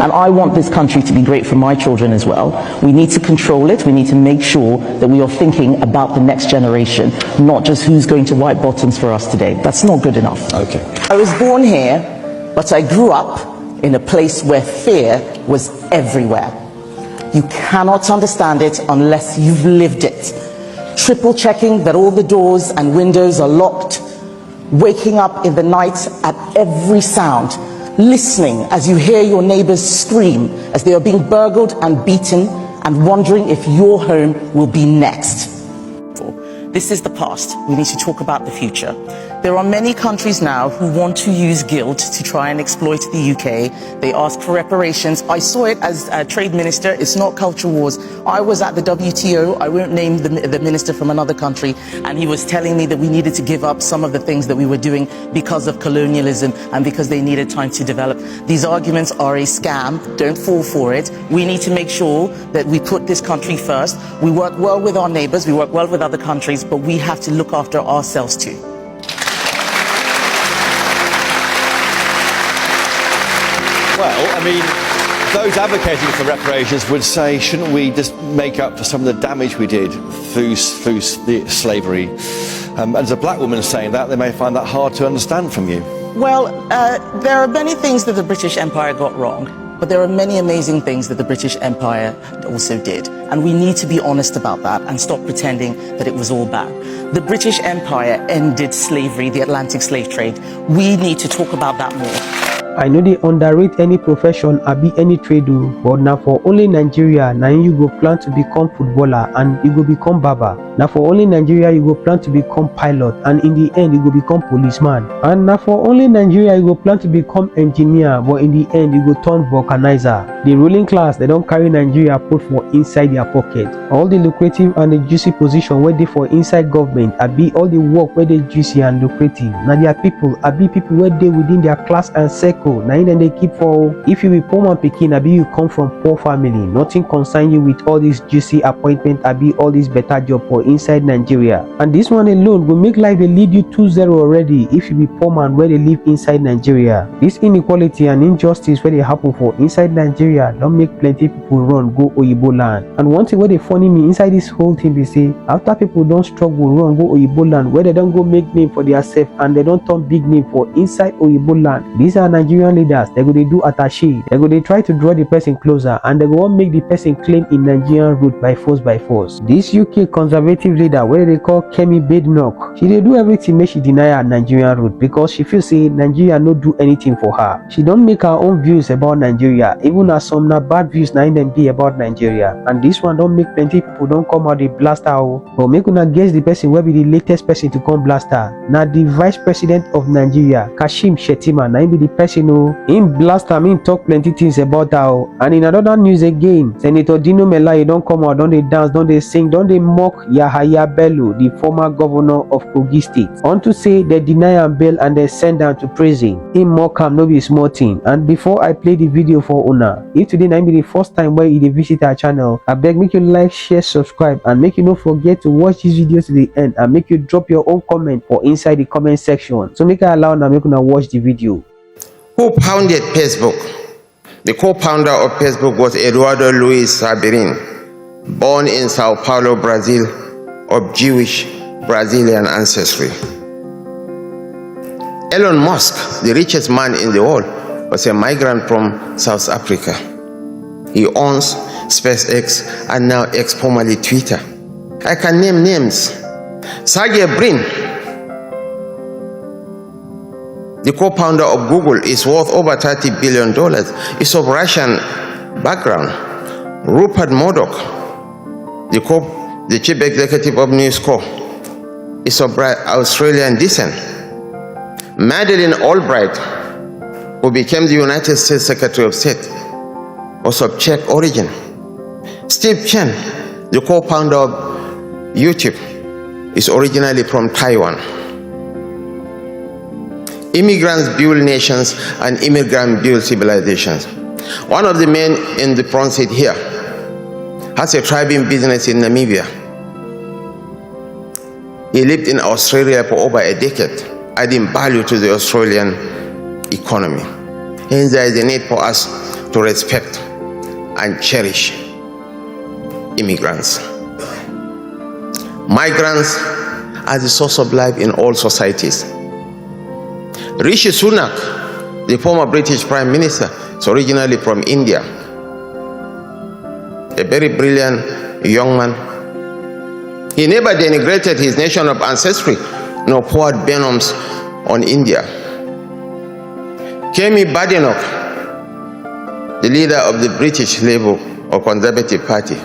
And I want this country to be great for my children as well. We need to control it. We need to make sure that we are thinking about the next generation, not just who's going to wipe bottoms for us today. That's not good enough. Okay. I was born here, but I grew up in a place where fear was everywhere. You cannot understand it unless you've lived it. Triple checking that all the doors and windows are locked, waking up in the night at every sound, listening as you hear your neighbors scream as they are being burgled and beaten, and wondering if your home will be next. This is the past. We need to talk about the future. There are many countries now who want to use guilt to try and exploit the UK. They ask for reparations. I saw it as a trade minister. It's not culture wars. I was at the WTO. I won't name the minister from another country. And he was telling me that we needed to give up some of the things that we were doing because of colonialism and because they needed time to develop. These arguments are a scam. Don't fall for it. We need to make sure that we put this country first. We work well with our neighbors. We work well with other countries, but we have to look after ourselves too. Well, I mean, those advocating for reparations would say, shouldn't we just make up for some of the damage we did through slavery? As a black woman saying that, they may find that hard to understand from you. Well, there are many things that the British Empire got wrong. But there are many amazing things that the British Empire also did. And we need to be honest about that and stop pretending that it was all bad. The British Empire ended slavery, the Atlantic slave trade. We need to talk about that more. I know they underrate any profession or be any trade, but now for only Nigeria, now you go plan to become footballer and you go become barber. Now for only Nigeria, you go plan to become pilot and in the end, you go become policeman. And now for only Nigeria, you go plan to become engineer, but in the end, you go turn vulcanizer. The ruling class, they don't carry Nigeria put for inside their pocket. All the lucrative and the juicy position where they for inside government, I be all the work where they juicy and lucrative. Now their people, I be people where they within their class and circle. Now then they keep for, if you be poor man picking, I be you come from poor family. Nothing concern you with all this juicy appointment, I be all this better job for inside Nigeria. And this one alone will make life they lead you 2-0 already if you be poor man where they live inside Nigeria. This inequality and injustice where they happen for inside Nigeria don't make plenty people run go Oyibo land. And one thing where they funny me inside this whole thing, they say after people don't struggle run go Oyibo land where they don't go make name for themselves and they don't turn big name for inside Oyibo land. These are Nigerian leaders. They go they do attaché. They go they try to draw the person closer and they go want make the person claim in Nigerian root by force. This UK conservative leader where they call Kemi Badenoch, she they do everything make she deny her Nigerian root because she feels say Nigeria no do anything for her. She don't make her own views about Nigeria, even as some na bad views na in them be about Nigeria. And this one don't make plenty people don't come out they blast her. But make una guess the person will be the latest person to come blast her. Now the Vice President of Nigeria, Kashim Shettima, now be the person who in blast her, in talk plenty things about her. And in another news again, Senator Dino Melaye don't come out, don't they dance, don't they sing, don't they mock Yahaya Bello, the former governor of Kogi State, on to say they deny him bail and they send down to prison. In mock him no be small thing. And before I play the video for Una, if today na be the first time where you visit our channel, I beg make you like, share, subscribe, and make you not forget to watch this video to the end and make you drop your own comment for inside the comment section. So make I allow now make you watch the video. Who founded Facebook? The co-founder of Facebook was Eduardo Luis Sabirin, born in Sao Paulo, Brazil, of Jewish Brazilian ancestry. Elon Musk, the richest man in the world, was a migrant from South Africa. He owns SpaceX and now X, formerly Twitter. I can name names. Sergey Brin, the co-founder of Google, is worth over $30 billion. He's of Russian background. Rupert Murdoch, the chief executive of News Corp, is of Australian descent. Madeleine Albright, who became the United States Secretary of State, was of Czech origin. Steve Chen, the co-founder of YouTube, is originally from Taiwan. Immigrants build nations and immigrants build civilizations. One of the men in the front seat here has a thriving business in Namibia. He lived in Australia for over a decade, adding value to the Australian economy. Hence, there is a need for us to respect and cherish immigrants. Migrants are the source of life in all societies. Rishi Sunak, the former British Prime Minister, is originally from India. A very brilliant young man. He never denigrated his nation of ancestry, nor poured venoms on India. Kemi Badenoch, the leader of the British Labour or Conservative Party.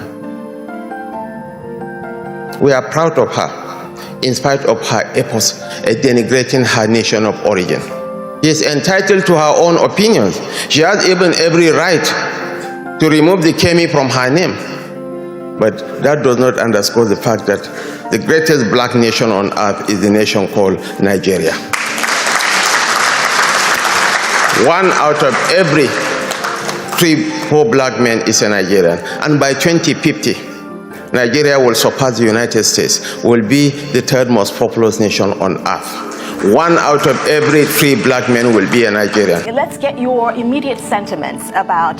We are proud of her, in spite of her efforts at denigrating her nation of origin. She is entitled to her own opinions. She has even every right to remove the Kemi from her name. But that does not underscore the fact that the greatest black nation on earth is the nation called Nigeria. 1 out of every 3-4 black men is a Nigerian. And by 2050, Nigeria will surpass the United States, will be the 3rd most populous nation on earth. 1 out of every 3 black men will be a Nigerian. Let's get your immediate sentiments about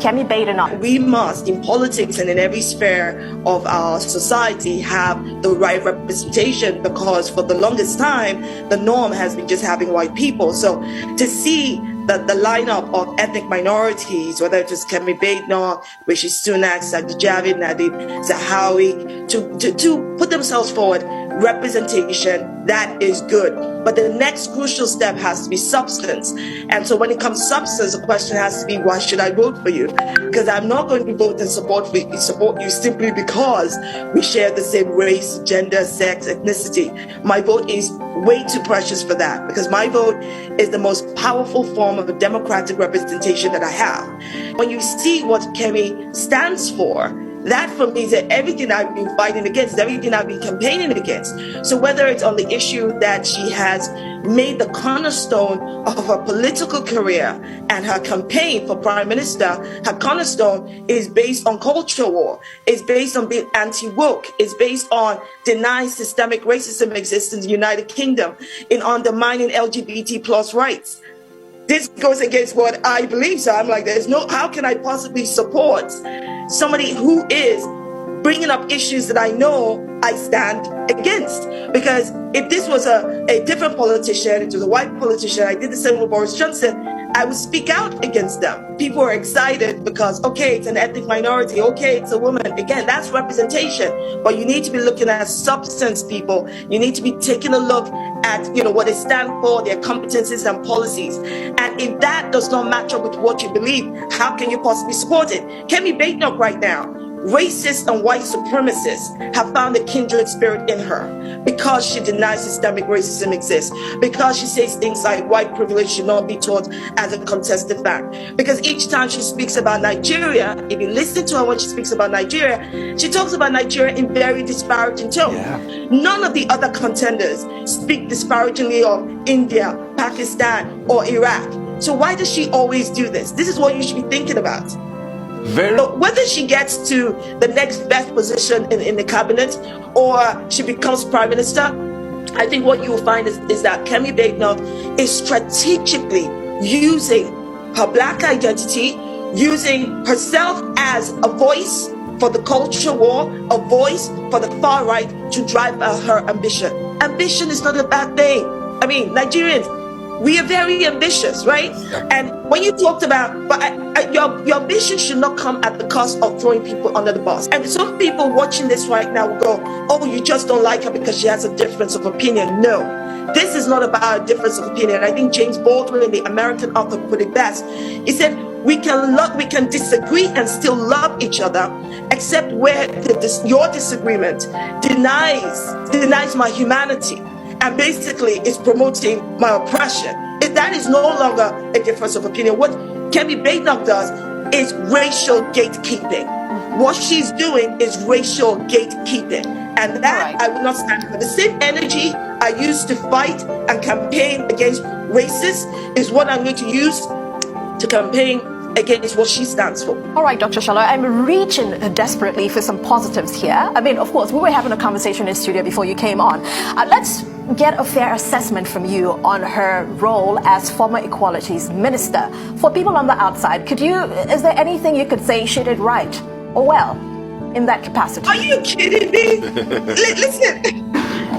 Kemi Badenoch. We must, in politics and in every sphere of our society, have the right representation, because for the longest time, the norm has been just having white people. So to see the lineup of ethnic minorities, whether it is Kemi Badenoch, Rishi Sunak, Sadi Javid, Nadeem Zahawi, to put themselves forward, representation, that is good. But the next crucial step has to be substance. And so when it comes to substance, the question has to be, why should I vote for you? Because I'm not going to vote and support you simply because we share the same race, gender, sex, ethnicity. My vote is way too precious for that, because my vote is the most powerful form of a democratic representation that I have. When you see what Kemi stands for, that for me is everything I've been fighting against, everything I've been campaigning against. So whether it's on the issue that she has made the cornerstone of her political career and her campaign for Prime Minister, her cornerstone is based on culture war, is based on being anti-woke, is based on denying systemic racism exists in the United Kingdom, in undermining LGBT plus rights. This goes against what I believe. So I'm like, how can I possibly support somebody who is bringing up issues that I know I stand against? Because if this was a different politician, it was a white politician, I did the same with Boris Johnson, I would speak out against them. People are excited because, okay, it's an ethnic minority, okay, it's a woman. Again, that's representation. But you need to be looking at substance, people. You need to be taking a look at, what they stand for, their competencies and policies. And if that does not match up with what you believe, how can you possibly support it? Kemi Badenoch right now, racists and white supremacists have found a kindred spirit in her because she denies systemic racism exists, because she says things like white privilege should not be taught as a contested fact. Because each time she speaks about Nigeria, if you listen to her when she speaks about Nigeria, she talks about Nigeria in very disparaging tone. Yeah. None of the other contenders speak disparagingly of India, Pakistan, or Iraq. So why does she always do this? This is what you should be thinking about. But whether she gets to the next best position in the cabinet or she becomes prime minister, I think what you will find is that Kemi Badenoch is strategically using her black identity, using herself as a voice for the culture war, a voice for the far right to drive her ambition. Ambition is not a bad thing. I mean, Nigerians, we are very ambitious, right? Yep. And when you talked about, your ambition should not come at the cost of throwing people under the bus. And some people watching this right now will go, oh, you just don't like her because she has a difference of opinion. No, this is not about a difference of opinion. I think James Baldwin, the American author, put it best. He said, we can disagree and still love each other, except where your disagreement denies my humanity. And basically it's promoting my oppression. If that is no longer a difference of opinion, what Kemi Badenoch does is racial gatekeeping. What she's doing is racial gatekeeping. And that I will not stand for. The same energy I used to fight and campaign against racists is what I'm going to use to campaign against what she stands for. All right, Dr. Shalom, I'm reaching desperately for some positives here. I mean, of course, we were having a conversation in studio before you came on. Let's get a fair assessment from you on her role as former Equalities Minister. For people on the outside, is there anything you could say she did right or well in that capacity? Are you kidding me? Listen,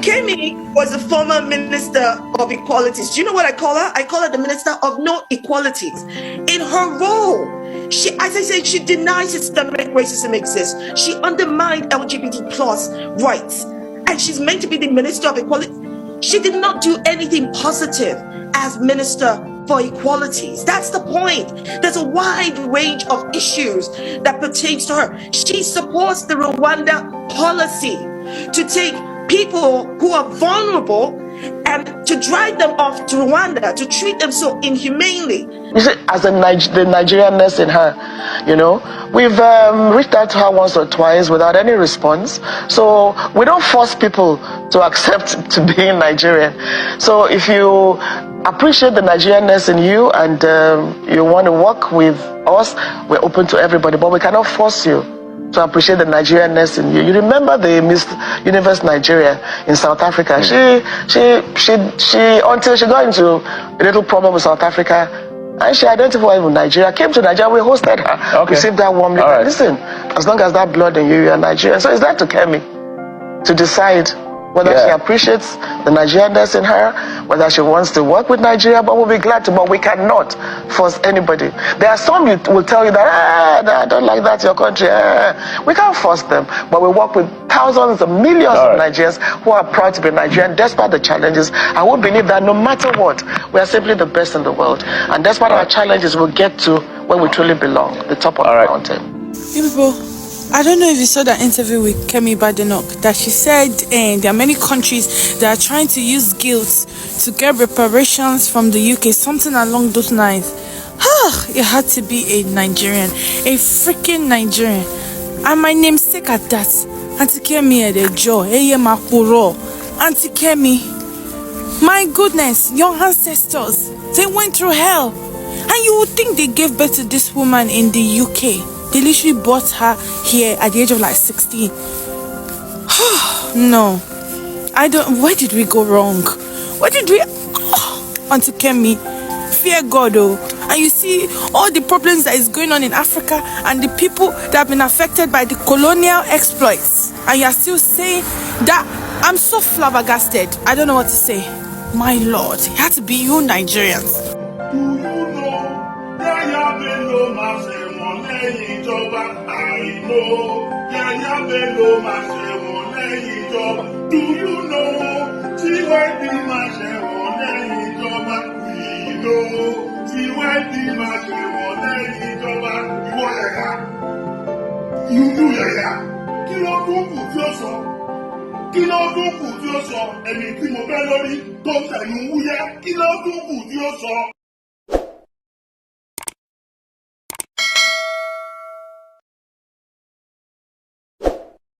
Kemi was a former Minister of Equalities. Do you know what I call her? I call her the Minister of No Equalities. In her role, she, as I said, she denies systemic racism exists. She undermined LGBT plus rights. And she's meant to be the Minister of Equality. She did not do anything positive as Minister for Equalities. That's the point. There's a wide range of issues that pertains to her. She supports the Rwanda policy to take people who are vulnerable and to drive them off to Rwanda, to treat them so inhumanely. You see, as the Nigerianness in her, you know, we've reached out to her once or twice without any response. So we don't force people to accept to being Nigerian. So if you appreciate the Nigerianness in you and you want to work with us, we're open to everybody, but we cannot force you to appreciate the Nigerianness in you. You remember the Miss Universe Nigeria in South Africa? She until she got into a little problem with South Africa, and she identified with Nigeria, came to Nigeria, we hosted her, received her warmly. Right. Listen, as long as that blood in you, you are Nigerian. So it's that to Kemi to decide whether she appreciates the Nigerianness in her, whether she wants to work with Nigeria, but we'll be glad to, but we cannot force anybody. There are some who will tell you that, I don't like that, your country. We can't force them, but we work with thousands of millions of Nigerians who are proud to be Nigerian despite the challenges. I would believe that no matter what, we are simply the best in the world. And despite our challenges, we'll get to where we truly belong, the top of the mountain. People, I don't know if you saw that interview with Kemi Badenoch that she said there are many countries that are trying to use guilt to get reparations from the UK, something along those lines. It had to be a Nigerian, a freaking Nigerian. And my namesake at that, Auntie Kemi Edejo, Makuro, Auntie Kemi. My goodness, your ancestors, they went through hell. And you would think they gave birth to this woman in the UK. They literally brought her here at the age of like 16. No. Where did we go wrong? Where did we... Auntie Kemi, fear God, And you see all the problems that is going on in Africa and the people that have been affected by the colonial exploits. And you are still saying that... I'm so flabbergasted. I don't know what to say. My Lord, it had to be you Nigerians. Do you know Yaya Bello Masewole Ijoba? I know Yaya Bello Masewole Ijoba. Do you know TYD Masewole Ijoba? We know TYD Masewole Ijoba. You do Yaya. Kí ló tún kù tí ó sọ? Kí ló tún kù tí ó sọ? Ẹni tí mo fẹ́ lórí tó tẹ̀lé wúyẹ́. Kí ló tún kù tí ó sọ?